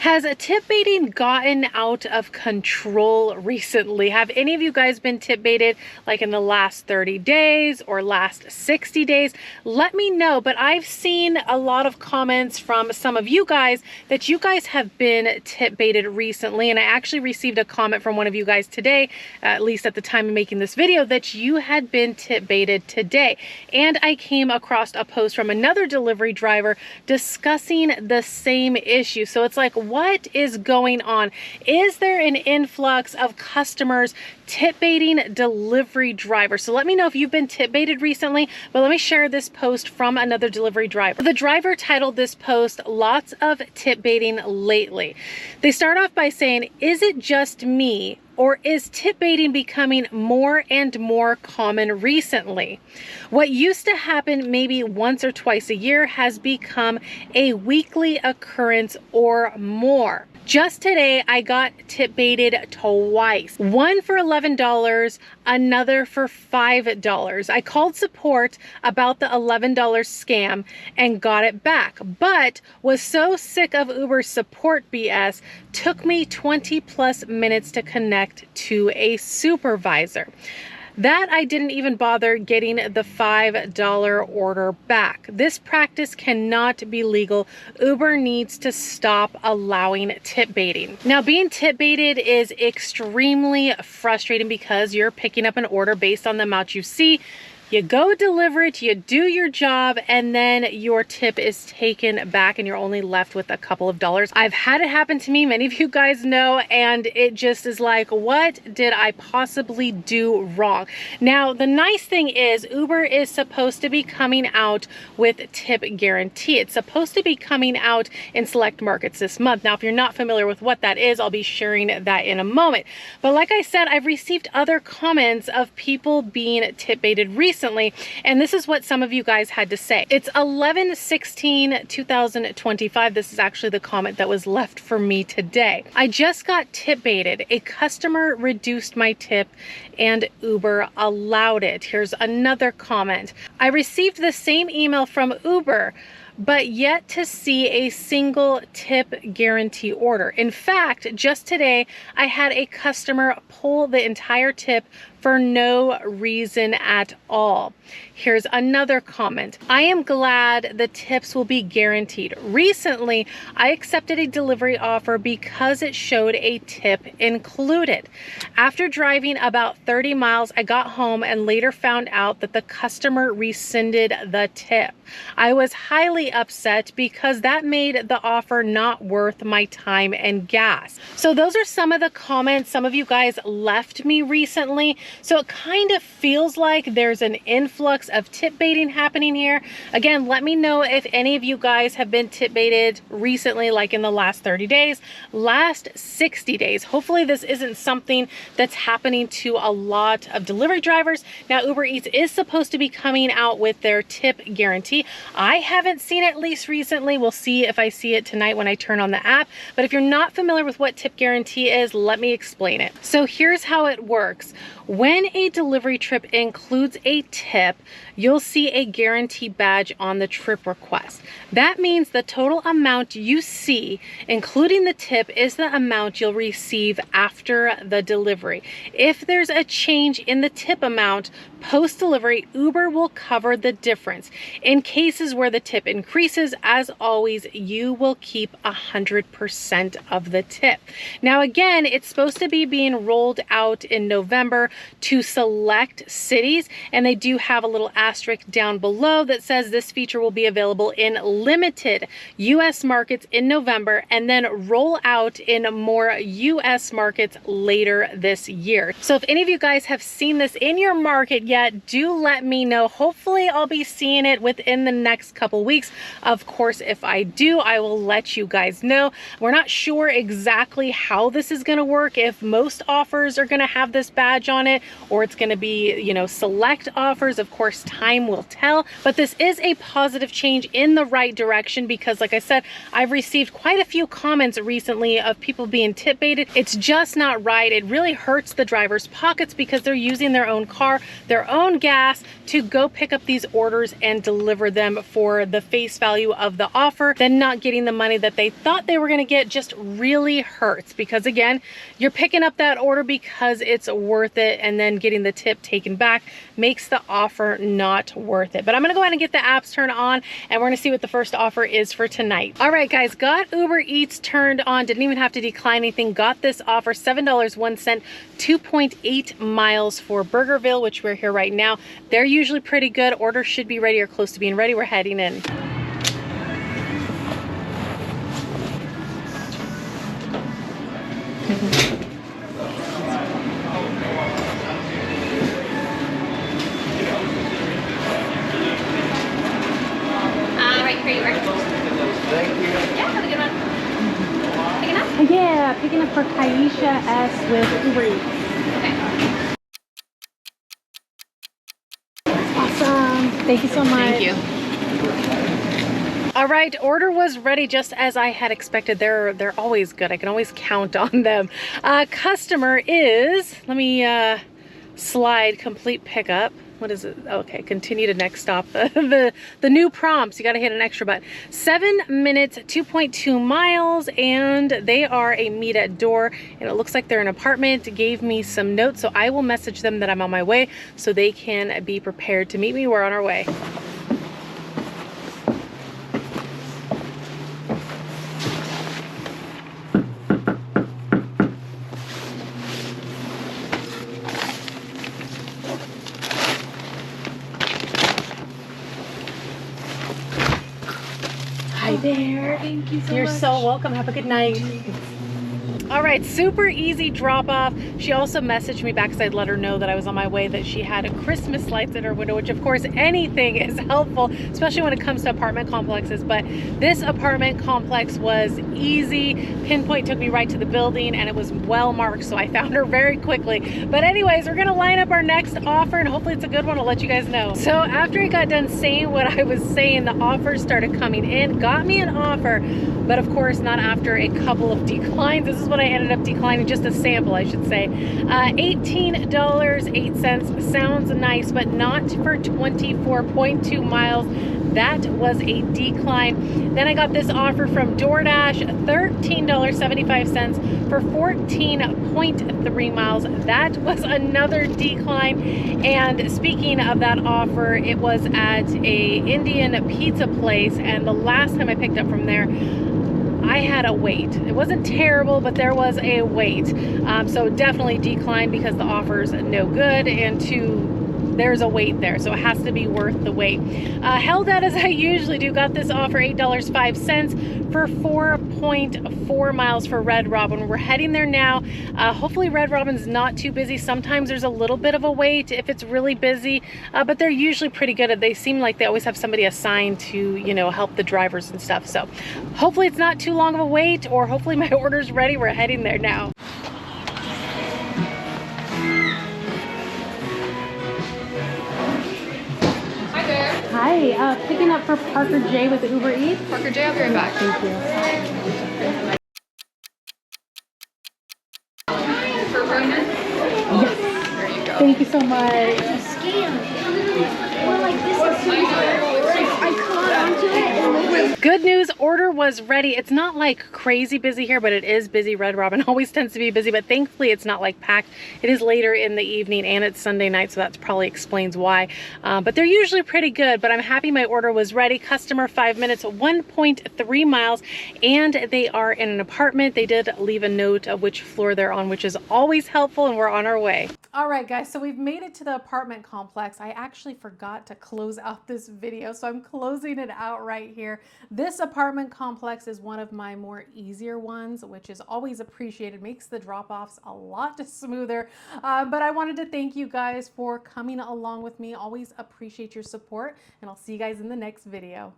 Has tip baiting gotten out of control recently? Have any of you guys been tip baited like in the last 30 days or last 60 days? Let me know, but I've seen a lot of comments from some of you guys that you guys have been tip baited recently, and I actually received a comment from one of you guys today, at least at the time of making this video, that you had been tip baited today. And I came across a post from another delivery driver discussing the same issue. So it's like, what is going on? Is there an influx of customers tip baiting delivery drivers? So let me know if you've been tip baited recently, but let me share this post from another delivery driver. The driver titled this post, "Lots of Tip Baiting Lately." They start off by saying, "Is it just me, or is tip baiting becoming more and more common recently? What used to happen maybe once or twice a year has become a weekly occurrence or more. Just today, I got tip baited twice. One for $11, another for $5. I called support about the $11 scam and got it back, but was so sick of Uber's support BS, took me 20+ minutes to connect to a supervisor. That I didn't even bother getting the $5 order back. This practice cannot be legal. Uber needs to stop allowing tip baiting." Now, being tip baited is extremely frustrating because you're picking up an order based on the amount you see. You go deliver it, you do your job, and then your tip is taken back and you're only left with a couple of dollars. I've had it happen to me, many of you guys know, and it just is like, what did I possibly do wrong? Now, the nice thing is Uber is supposed to be coming out with tip guarantee. It's supposed to be coming out in select markets this month. Now, if you're not familiar with what that is, I'll be sharing that in a moment. But like I said, I've received other comments of people being tip baited recently. And this is what some of you guys had to say. It's 11/16/2025. This is actually the comment that was left for me today. "I just got tip baited. A customer reduced my tip and Uber allowed it." Here's another comment. "I received the same email from Uber, but yet to see a single tip guarantee order. In fact, just today, I had a customer pull the entire tip for no reason at all." Here's another comment. "I am glad the tips will be guaranteed. Recently, I accepted a delivery offer because it showed a tip included. After driving about 30 miles, I got home and later found out that the customer rescinded the tip. I was highly upset because that made the offer not worth my time and gas." So those are some of the comments some of you guys left me recently. So it kind of feels like there's an influx of tip baiting happening here. Again, let me know if any of you guys have been tip baited recently, like in the last 30 days, last 60 days. Hopefully this isn't something that's happening to a lot of delivery drivers. Now, Uber Eats is supposed to be coming out with their tip guarantee. I haven't seen it, at least recently. We'll see if I see it tonight when I turn on the app. But if you're not familiar with what tip guarantee is, let me explain it. So here's how it works. When a delivery trip includes a tip, you'll see a guarantee badge on the trip request. That means the total amount you see, including the tip, is the amount you'll receive after the delivery. If there's a change in the tip amount post-delivery, Uber will cover the difference. In cases where the tip increases, as always, you will keep 100% of the tip. Now, again, it's supposed to be being rolled out in November to select cities, and they do have a little asterisk down below that says this feature will be available in limited US markets in November and then roll out in more US markets later this year. So if any of you guys have seen this in your market yet, do let me know. Hopefully I'll be seeing it within the next couple weeks. Of course, if I do, I will let you guys know. We're not sure exactly how this is going to work, if most offers are going to have this badge on it, or it's going to be, you know, select offers. Of course, time will tell. But this is a positive change in the right direction because, like I said, I've received quite a few comments recently of people being tip baited. It's just not right. It really hurts the driver's pockets because they're using their own car, their own gas to go pick up these orders and deliver them for the face value of the offer. Then not getting the money that they thought they were going to get just really hurts because, again, you're picking up that order because it's worth it, and then getting the tip taken back makes the offer not worth it. But I'm going to go ahead and get the apps turned on, and we're going to see what the first offer is for tonight. All right, guys, got Uber Eats turned on. Didn't even have to decline anything. Got this offer, $7.01, 2.8 miles for Burgerville, which we're here right now. They're usually pretty good. Orders should be ready or close to being ready. We're heading in. Thank you. Yeah, have a good one. Picking up? Yeah, picking up for Kaisha S with Uber Eats. Okay. Awesome. Thank you so much. Thank you. All right, order was ready just as I had expected. They're always good. I can always count on them. Customer is, let me slide complete pickup. What is it? Okay, continue to next stop. the new prompts, you got to hit an extra button. 7 minutes, 2.2 miles, and they are a meet at door, and it looks like they're an apartment. Gave me some notes, so I will message them that I'm on my way so they can be prepared to meet me. We're on our way. Hi there. Thank you so You're much. so welcome. Have a good night. All right, super easy drop off. She also messaged me back because I'd let her know that I was on my way, that she had Christmas lights in her window, which of course anything is helpful, especially when it comes to apartment complexes. But this apartment complex was easy. Pinpoint took me right to the building and it was well marked, so I found her very quickly. But anyways, we're gonna line up our next offer and hopefully it's a good one. I'll let you guys know. So after I got done saying what I was saying, the offers started coming in. Got me an offer, but of course not after a couple of declines. This is what I ended up declining, just a sample I should say. $18.08 sounds nice, but not for 24.2 miles. That was a decline. Then I got this offer from DoorDash, $13.75 for 14.3 miles. That was another decline. And speaking of that offer, it was at a Indian pizza place, and the last time I picked up from there, I had a wait. It wasn't terrible, but there was a wait. So definitely declined because the offer's no good, and there's a wait there, so it has to be worth the wait. Held out as I usually do. Got this offer, $8.05 for 4.4 miles for Red Robin. We're heading there now. Hopefully Red Robin's not too busy. Sometimes there's a little bit of a wait if it's really busy, but they're usually pretty good. They seem like they always have somebody assigned to, you know, help the drivers and stuff. So hopefully it's not too long of a wait, or hopefully my order's ready. We're heading there now. Hi, picking up for Parker J with Uber Eats. Parker J, I'll be right back. Thank you. For Ronan? Yes. There you go. Thank you so much. It's a scam. Well, like this is I caught onto it and Good news, order was ready. It's not like crazy busy here, but it is busy. Red Robin always tends to be busy, but thankfully it's not like packed. It is later in the evening and it's Sunday night, so that probably explains why. But they're usually pretty good, but I'm happy my order was ready. Customer 5 minutes, 1.3 miles, and they are in an apartment. They did leave a note of which floor they're on, which is always helpful, and we're on our way. All right, guys, so we've made it to the apartment complex. I actually forgot to close out this video, so I'm closing it out right here. This apartment complex is one of my more easier ones, which is always appreciated, makes the drop-offs a lot smoother. But I wanted to thank you guys for coming along with me. Always appreciate your support, and I'll see you guys in the next video.